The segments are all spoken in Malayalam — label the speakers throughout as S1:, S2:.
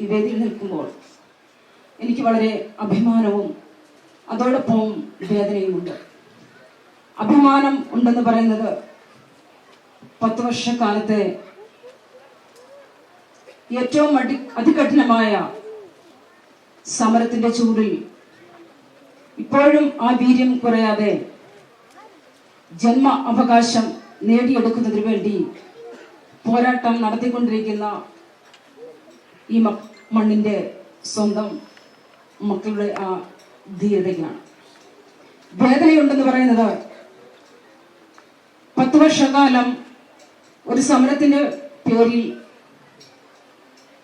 S1: ഈ വേദിയിൽ നിൽക്കുമ്പോൾ എനിക്ക് വളരെ അഭിമാനവും അതോടൊപ്പം വേദനയുമുണ്ട്. അഭിമാനം ഉണ്ടെന്ന് പറയുന്നത് 10 വർഷക്കാലത്തെ ഏറ്റവും അതികഠിനമായ സമരത്തിന്റെ ചൂടിൽ ഇപ്പോഴും ആ വീര്യം കുറയാതെ ജന്മ അവകാശം നേടിയെടുക്കുന്നതിന് വേണ്ടി പോരാട്ടം നടത്തിക്കൊണ്ടിരിക്കുന്ന ഈ മണ്ണിന്റെ സ്വന്തം മക്കളുടെ ആ ധീരതയാണ്. വേദനയുണ്ടെന്ന് പറയുന്നത് 10 വർഷക്കാലം ഒരു സമരത്തിന്റെ പേരിൽ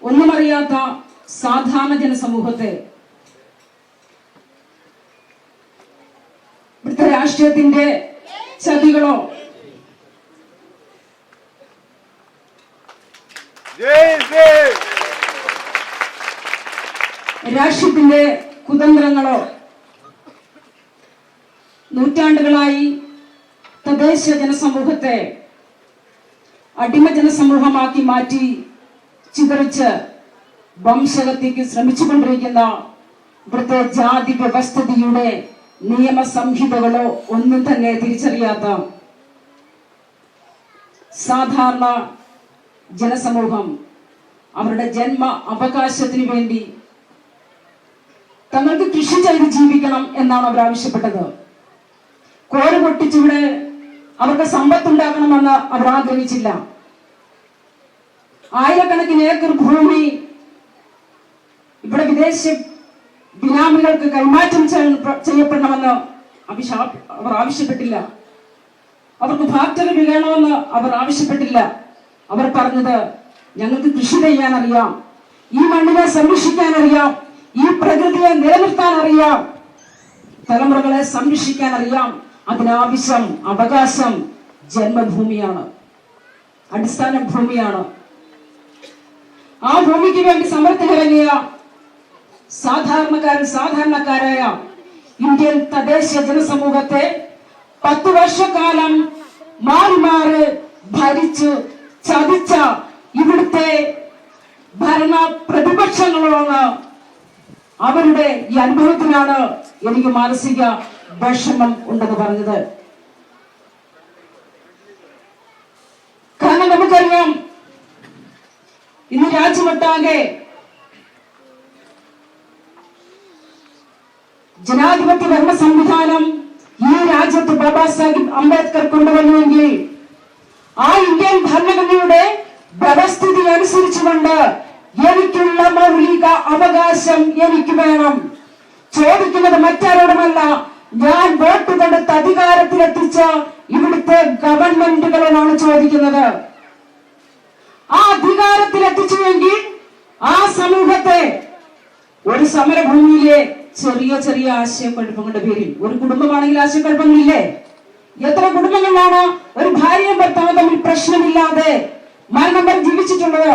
S1: ഒന്നുമറിയാത്ത സാധാരണ ജനസമൂഹത്തെ ഇവിടുത്തെ രാഷ്ട്രീയത്തിന്റെ ചതികളോ രാഷ്ട്രീയത്തിന്റെ കുതന്ത്രങ്ങളോ നൂറ്റാണ്ടുകളായി തദ്ദേശ ജനസമൂഹത്തെ അടിമ ജനസമൂഹമാക്കി മാറ്റി ചിതറിച്ച് വംശഹത്യക്ക് ശ്രമിച്ചുകൊണ്ടിരിക്കുന്ന ഇവിടുത്തെ ജാതി വ്യവസ്ഥിതിയുടെ നിയമസംഹിതകളോ ഒന്നും തന്നെ തിരിച്ചറിയാത്ത സാധാരണ ജനസമൂഹം അവരുടെ ജന്മ അവകാശത്തിന് വേണ്ടി തങ്ങൾക്ക് കൃഷി ചെയ്ത് ജീവിക്കണം എന്നാണ് അവർ ആവശ്യപ്പെട്ടത്. കോര് പൊട്ടിച്ചിവിടെ അവർക്ക് സമ്പത്തുണ്ടാക്കണമെന്ന് അവർ ആഗ്രഹിച്ചില്ല. ആയിരക്കണക്കിന് ഏക്കർ ഭൂമി ഇവിടെ വിദേശ ബിനാമികൾക്ക് കൈമാറ്റം ചെയ്യപ്പെടണമെന്ന് അവർ ആവശ്യപ്പെട്ടില്ല. അവർക്ക് ഫാക്ടറി വേണമെന്ന് അവർ ആവശ്യപ്പെട്ടില്ല. അവർ പറഞ്ഞത് ഞങ്ങൾക്ക് കൃഷി ചെയ്യാൻ അറിയാം, ഈ മണ്ണിനെ സംരക്ഷിക്കാൻ അറിയാം, ഈ പ്രകൃതിയെ നിലനിർത്താൻ അറിയാം, തലമുറകളെ സംരക്ഷിക്കാൻ അറിയാം. അതിനാവശ്യം അവകാശം ജന്മഭൂമിയാണ്, അടിസ്ഥാന ഭൂമിയാണ്. ആ ഭൂമിക്ക് വേണ്ടി സമരത്തിനിറങ്ങിയ സാധാരണക്കാരായ ഇന്ത്യൻ തദ്ദേശ ജനസമൂഹത്തെ 10 വർഷക്കാലം മാറി മാറി ഭരിച്ചു ചതിച്ച ഇവിടുത്തെ ഭരണ പ്രതിപക്ഷങ്ങളാണ്. അവരുടെ ഈ അനുഭവത്തിലാണ് എനിക്ക് മാനസിക വിഷമം ഉണ്ടെന്ന് പറഞ്ഞത്. കാരണം നമുക്കറിയാം, ഇന്ന് രാജ്യമൊട്ടാകെ ജനാധിപത്യ ഭരണ സംവിധാനം ഈ രാജ്യത്ത് ബാബാ സാഹിബ് അംബേദ്കർ കൊണ്ടുവന്നുവെങ്കിൽ ആ ഇന്ത്യൻ ഭരണഘടനയുടെ വ്യവസ്ഥിതി അനുസരിച്ചുകൊണ്ട് എനിക്കുള്ള മൗലിക അവകാശം എനിക്ക് വേണം. ചോദിക്കുന്നത് മറ്റാരോടുമല്ല, ഞാൻ വോട്ട് കൊടുത്ത് അധികാരത്തിലെത്തിച്ച ഇവിടുത്തെ ഗവൺമെന്റുകളോടാണ് ചോദിക്കുന്നത്. ആ അധികാരത്തിലെത്തിച്ചുവെങ്കിൽ ആ സമൂഹത്തെ ഒരു സമരഭൂമിയിലെ ചെറിയ ചെറിയ ആശയക്കുഴപ്പങ്ങളുടെ പേരിൽ, ഒരു കുടുംബമാണെങ്കിൽ ആശയക്കുഴപ്പങ്ങളില്ലേ? എത്ര കുടുംബങ്ങളിലാണ് ഒരു ഭാര്യയും ഭർത്താവും തമ്മിൽ പ്രശ്നമില്ലാതെ മരണം വരെ ജീവിച്ചിട്ടുള്ളത്?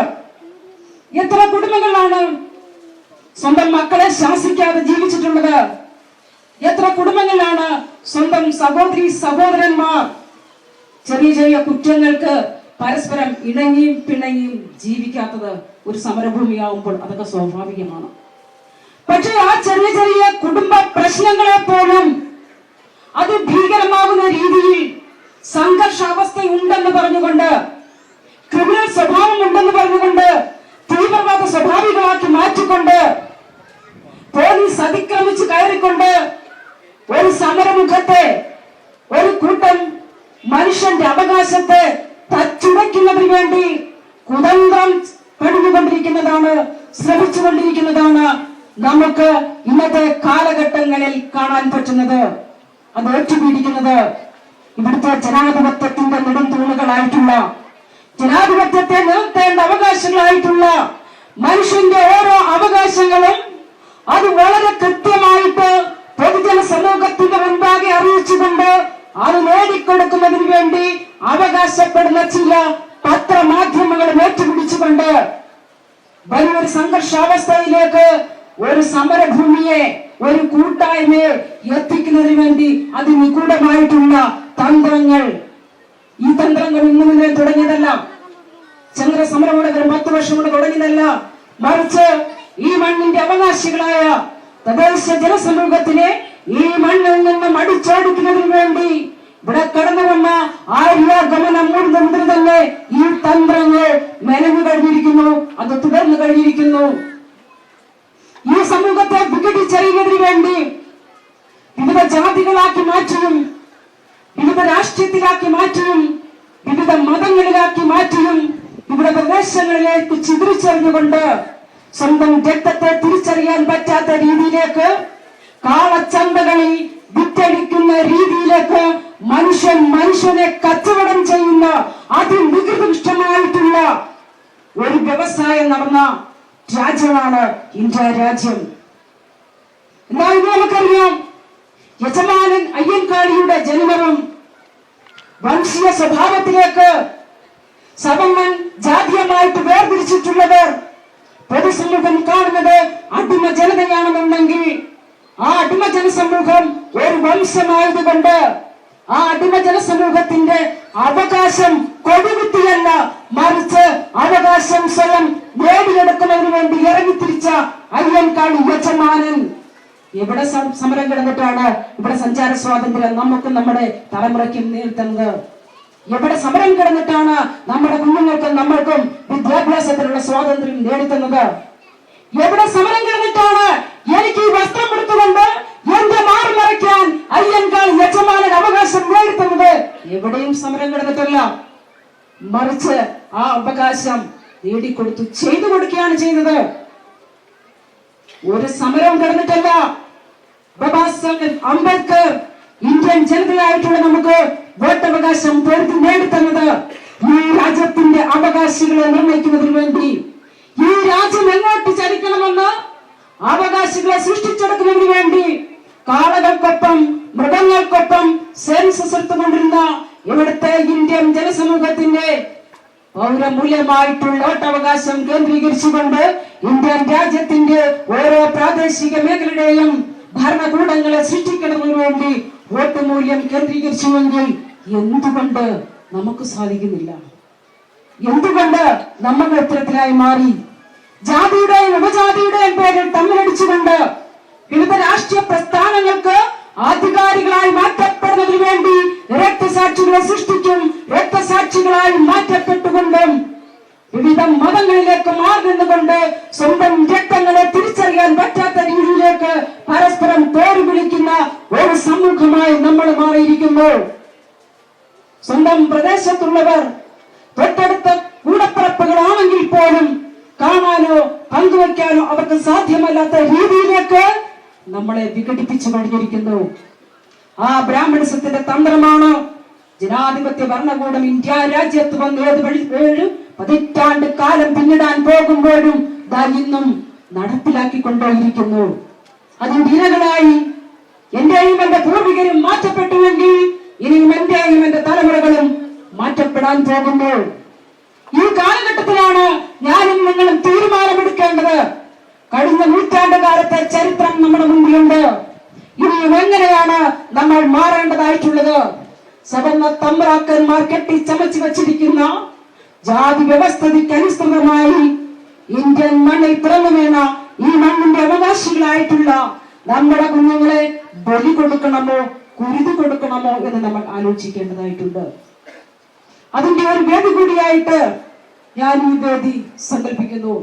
S1: എത്ര കുടുംബങ്ങളാണ് സ്വന്തം മക്കളെ ശാസിക്കാതെ ജീവിച്ചിട്ടുള്ളത്? എത്ര കുടുംബങ്ങളിലാണ് സ്വന്തം സഹോദരന്മാർ ചെറിയ ചെറിയ കുറ്റങ്ങൾക്ക് പരസ്പരം ഇണങ്ങിയും പിണങ്ങിയും ജീവിക്കാത്തത്? ഒരു സമരഭൂമിയാവുമ്പോൾ അതൊക്കെ സ്വാഭാവികമാണ്. പക്ഷെ ആ ചെറിയ ചെറിയ കുടുംബ പ്രശ്നങ്ങളെ പോലും അത് ഭീകരമാകുന്ന രീതിയിൽ സംഘർഷാവസ്ഥ ഉണ്ടെന്ന് പറഞ്ഞുകൊണ്ട്, ക്രിമിനൽ സ്വഭാവം ഉണ്ടെന്ന് പറഞ്ഞുകൊണ്ട്, തീവ്രവാദ സ്വഭാവികളാക്കി മാറ്റിക്കൊണ്ട്, പോലീസ് അതിക്രമിച്ച് കയറിക്കൊണ്ട് ഒരു സമരമുഖത്തെ ഒരു കൂട്ടം മനുഷ്യന്റെ അവകാശത്തെ തച്ചുടയ്ക്കുന്നതിന് വേണ്ടി കുതന്ത്രം പണിഞ്ഞുകൊണ്ടിരിക്കുന്നതാണ്, ശ്രമിച്ചുകൊണ്ടിരിക്കുന്നതാണ് നമുക്ക് ഇന്നത്തെ കാലഘട്ടങ്ങളിൽ കാണാൻ പറ്റുന്നത്. അത് ഏറ്റുപിടിക്കുന്നത് ഇവിടുത്തെ ജനാധിപത്യത്തിന്റെ നെടുംതൂണുകളായിട്ടുള്ള, ജനാധിപത്യത്തെ നിർത്തേണ്ട അവകാശങ്ങളായിട്ടുള്ള മനുഷ്യന്റെ ഓരോ അവകാശങ്ങളും അത് വളരെ കൃത്യമായിട്ട് പൊതുജന സമൂഹത്തിന്റെ മുൻപാകെ അറിയിച്ചുകൊണ്ട് അത് നേടിക്കൊടുക്കുന്നതിന് വേണ്ടി അവകാശപ്പെടുന്ന ചില പത്രമാധ്യമങ്ങൾ ഏറ്റുപിടിച്ചുകൊണ്ട് വലിയൊരു സംഘർഷാവസ്ഥയിലേക്ക് ഒരു സമരഭൂമിയെ, ഒരു കൂട്ടായ്മയെ എത്തിക്കുന്നതിന് വേണ്ടി അതിനിഗൂഢമായിട്ടുള്ള തന്ത്രങ്ങൾ, ഈ തന്ത്രങ്ങൾ ഇന്നു മുന്നേ തുടങ്ങിയതല്ല. ചന്ദ്ര സമരം 10 വർഷം കൊണ്ട് തുടങ്ങിയതല്ല. മറിച്ച് ഈ മണ്ണിന്റെ അവകാശികളായ തദ്ദേശ ജനസമൂഹത്തിനെ ഈ മണ്ണിൽ നിന്നും അടിച്ചോടിക്കുന്നതിന് വേണ്ടി ഇവിടെ കടന്നു വന്ന ആര്യാഗമനം മുതൽ തന്നെ ഈ തന്ത്രങ്ങൾ മെനഞ്ഞു കഴിഞ്ഞിരിക്കുന്നു, അത് തുടർന്നു കഴിഞ്ഞിരിക്കുന്നു. ഈ സമൂഹത്തെ വിഘടിച്ചറിയുന്നതിന് വേണ്ടി വിവിധ ജാതികളാക്കി മാറ്റിയും വിവിധ രാഷ്ട്രീയത്തിലാക്കി മാറ്റിയും വിവിധ മതങ്ങളിലാക്കി മാറ്റിയും ഇവിടെ പ്രദേശങ്ങളിലേക്ക് ചിതറിച്ചറിഞ്ഞുകൊണ്ട് സ്വന്തം രക്തത്തെ തിരിച്ചറിയാൻ പറ്റാത്ത രീതിയിലേക്ക്, കാളച്ചന്തകളിൽ വിറ്റഴിക്കുന്ന രീതിയിലേക്ക് മനുഷ്യനെ കച്ചവടം ചെയ്യുന്ന അതിനികൃഷ്ടമായിട്ടുള്ള ഒരു വ്യവസായം നടന്ന രാജ്യമാണ് ഇന്ത്യ രാജ്യം. എന്തായാലും നമുക്കറിയാം, യജമാനൻ അയ്യൻകാളിയുടെ ജന്മവും വംശീയ സ്വഭാവത്തിലേക്ക് സവർണൻ ജാതീയമായിട്ട് വേർതിരിച്ചിട്ടുള്ളവർ പൊതുസമൂഹം കാണുന്നത് അടിമ ജനതയാണെന്നുണ്ടെങ്കിൽ ആ അടിമ ജനസമൂഹം ഒരു വംശമായതുകൊണ്ട് ആ അടിമ ജനസമൂഹത്തിന്റെ അവകാശം കൊടുകുത്തിയല്ല, മറിച്ച് അവകാശം സ്വയം നേടിയെടുക്കുന്നതിന് വേണ്ടി ഇറങ്ങിത്തിരിച്ച അയ്യൻകാളി യജമാനൻ എവിടെ സമരം കിടന്നിട്ടാണ് ഇവിടെ സഞ്ചാര സ്വാതന്ത്ര്യം നമുക്കും നമ്മുടെ തലമുറയ്ക്കും നേരിടുന്നത്? എവിടെ സമരം കിടന്നിട്ടാണ് നമ്മുടെ കുഞ്ഞുങ്ങൾക്കും നമ്മൾക്കും വിദ്യാഭ്യാസത്തിനുള്ള സ്വാതന്ത്ര്യം നേടിത്തുന്നത്? എവിടെ സമരം കിടന്നിട്ടാണ് എനിക്ക് ഈ വസ്ത്രം എടുത്തുകൊണ്ട് എന്റെ മാറി മറയ്ക്കാൻ അയ്യൻകാളി യജമാനൻ അവകാശം നേടിത്തുന്നത്? എവിടെയും സമരം കിടന്നിട്ടല്ല, മറിച്ച് ആ അവകാശം നേടിക്കൊടുത്തു, ചെയ്തു കൊടുക്കുകയാണ് ചെയ്തത്. ഒരു സമരവും കിടന്നിട്ടല്ല. ബാബാ സാഹേബ് അംബേദ്കർ ഇന്ത്യൻ ജനതയായിട്ടുള്ള നമുക്ക് വോട്ടവകാശം നേടിത്തന്നത് ഈ രാജ്യത്തിന്റെ അവകാശികളെ നിർണയിക്കുന്നതിന് വേണ്ടി, ഈ രാജ്യം എങ്ങോട്ട് ചലിക്കണമെന്ന് അവകാശികളെ സൃഷ്ടിച്ചെടുക്കുന്നതിന് വേണ്ടി കാളകൾക്കൊപ്പം മൃഗങ്ങൾക്കൊപ്പം സെൻസസ് എടുത്തുകൊണ്ടിരുന്ന ഇവിടുത്തെ ഇന്ത്യൻ ജനസമൂഹത്തിന്റെ പൗരമൂല്യമായിട്ടുള്ള വോട്ടവകാശം കേന്ദ്രീകരിച്ചുകൊണ്ട് ഇന്ത്യൻ രാജ്യത്തിന്റെ ഓരോ പ്രാദേശിക മേഖലയുടെയും ഭരണകൂടങ്ങളെ സൃഷ്ടിക്കുന്നതിന് വേണ്ടി വോട്ട് മൂല്യം കേന്ദ്രീകരിച്ചുവെങ്കിൽ എന്തുകൊണ്ട് നമുക്ക് സാധിക്കുന്നില്ല? എന്തുകൊണ്ട് നമ്മൾ ഇത്തരത്തിലായി മാറി? ജാതിയുടെയും ഉപജാതിയുടെയും പേരിൽ തമ്മിലടിച്ചുകൊണ്ട് വിവിധ രാഷ്ട്രീയ പ്രസ്ഥാനങ്ങൾക്ക് അധികാരികളായി മാറ്റപ്പെടുന്നതിന് വേണ്ടി രക്തസാക്ഷികളെ സൃഷ്ടിക്കും. രക്തസാക്ഷികളായി മാറ്റപ്പെട്ടുകൊണ്ടും വിവിധ മതങ്ങളിലേക്ക് മാറി നിന്നുകൊണ്ട് സ്വന്തം രക്തങ്ങളെ തിരിച്ചറിയാൻ പറ്റാത്ത രീതിയിലേക്ക് പരസ്പരം പേര് വിളിക്കുന്ന ഒരു സമൂഹമായി നമ്മൾ മാറിയിരിക്കുന്നു. സ്വന്തം പ്രദേശത്തുള്ളവർ തൊട്ടടുത്ത കൂടപ്പിറപ്പുകളാണെങ്കിൽ പോലും കാണാനോ പങ്കുവയ്ക്കാനോ അവർക്ക് സാധ്യമല്ലാത്ത രീതിയിലേക്ക് നമ്മളെ വിഘടിപ്പിച്ചു കഴിഞ്ഞിരിക്കുന്നു. ആ ബ്രാഹ്മണിസത്തിന്റെ തന്ത്രമാണ് ജനാധിപത്യ ഭരണകൂടം ഇന്ത്യ രാജ്യത്ത് വന്ന് 7 പതിറ്റാണ്ട് കാലം പിന്നിടാൻ പോകുമ്പോഴും ഇന്നും നടപ്പിലാക്കിക്കൊണ്ടേയിരിക്കുന്നു. അതിന്റെ ഇരകളായി എന്റെയും എന്റെ പൂർവികരും മാറ്റപ്പെട്ടുവെങ്കിൽ ഇനിയും എന്റെയും എന്റെ തലമുറകളും മാറ്റപ്പെടാൻ പോകുന്നു. ഈ കാലഘട്ടത്തിലാണ് ഞാനും നിങ്ങളും തീരുമാനമെടുക്കേണ്ടത്. കഴിഞ്ഞ നൂറ്റാണ്ട് കാലത്തെ ചരിത്രം നമ്മുടെ മുമ്പിലുണ്ട്. ഇനിയും എങ്ങനെയാണ് നമ്മൾ മാറേണ്ടതായിട്ടുള്ളത്? സവർണ തമ്പ്രാക്കന്മാർ കെട്ടിച്ചമച്ചു വച്ചിരിക്കുന്ന ജാതി വ്യവസ്ഥയ്ക്ക് അനുസൃതമായി ഇന്ത്യൻ മണ്ണിൽ പിറന്നു വീണ ഈ മണ്ണിന്റെ അവകാശികളായിട്ടുള്ള നമ്മുടെ കുഞ്ഞുങ്ങളെ ബലി കൊടുക്കണമോ കുരുതി കൊടുക്കണമോ എന്ന് നമ്മൾ ആലോചിക്കേണ്ടതായിട്ടുണ്ട്. അതിന്റെ ഒരു വേദി കൂടിയായിട്ട് ഞാൻ ഈ വേദി സങ്കല്പിക്കുന്നു.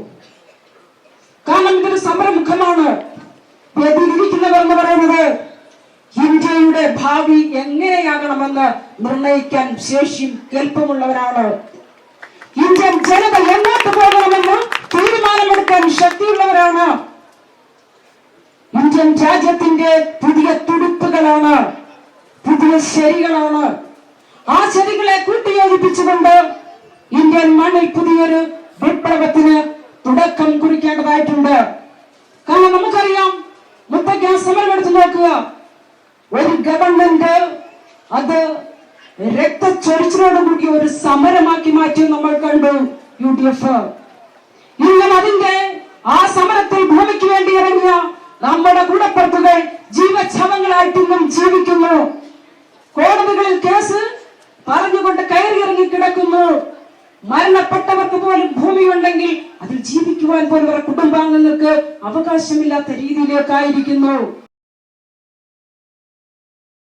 S1: കാരണം ഇതൊരു സമരമുഖമാണ്. വേദിയിലിരിക്കുന്നവർ എന്ന് പറയുന്നത് ഇന്ത്യയുടെ ഭാവി എങ്ങനെയാകണമെന്ന് നിർണയിക്കാൻ ശേഷിയും കെൽപ്പമുള്ളവരാണ്. ഇന്ത്യൻ ജനത എങ്ങോട്ട് പോകണമെന്ന് തീരുമാനമെടുക്കാൻ ശക്തിയുള്ളവരാണ്. ഇന്ത്യൻ രാജ്യത്തിന്റെ പുതിയ തുടിപ്പുകളാണ്, പുതിയ ശരികളാണ്. ആ ശരികളെ കൂട്ടിയോജിപ്പിച്ചുകൊണ്ട് ഇന്ത്യൻ മണ്ണിൽ പുതിയൊരു വിപ്ലവത്തിന് തുടക്കം കുറിക്കേണ്ടതായിട്ടുണ്ട്. കാരണം നമുക്കറിയാം, മുത്തയ്ക്ക് സമരം എടുത്തു നോക്കുക. ഒരു ഗവൺമെന്റ് അത് രക്തച്ചൊരിച്ചിലോടുകൂടി ഒരു സമരമാക്കി മാറ്റി നമ്മൾ കണ്ടു. UDF ഇന്നും അതിന്റെ ആ സമരത്തിൽ ഭൂമിക്ക് വേണ്ടി ഇറങ്ങിയ നമ്മുടെ കൂടപ്പുറത്തുകൾ ജീവച്ഛവങ്ങളായിട്ട് ഇന്നും ജീവിക്കുന്നു. കോടതികളിൽ കേസ് പറഞ്ഞുകൊണ്ട് കയറി ഇറങ്ങി കിടക്കുന്നു. മരണപ്പെട്ടവർക്ക് പോലും ഭൂമി ഉണ്ടെങ്കിൽ അതിൽ ജീവിക്കും ജീവിക്കുവാൻ പോലും അവരുടെ കുടുംബാംഗങ്ങൾക്ക് അവകാശമില്ലാത്ത രീതിയിലേക്കായിരിക്കുന്നു.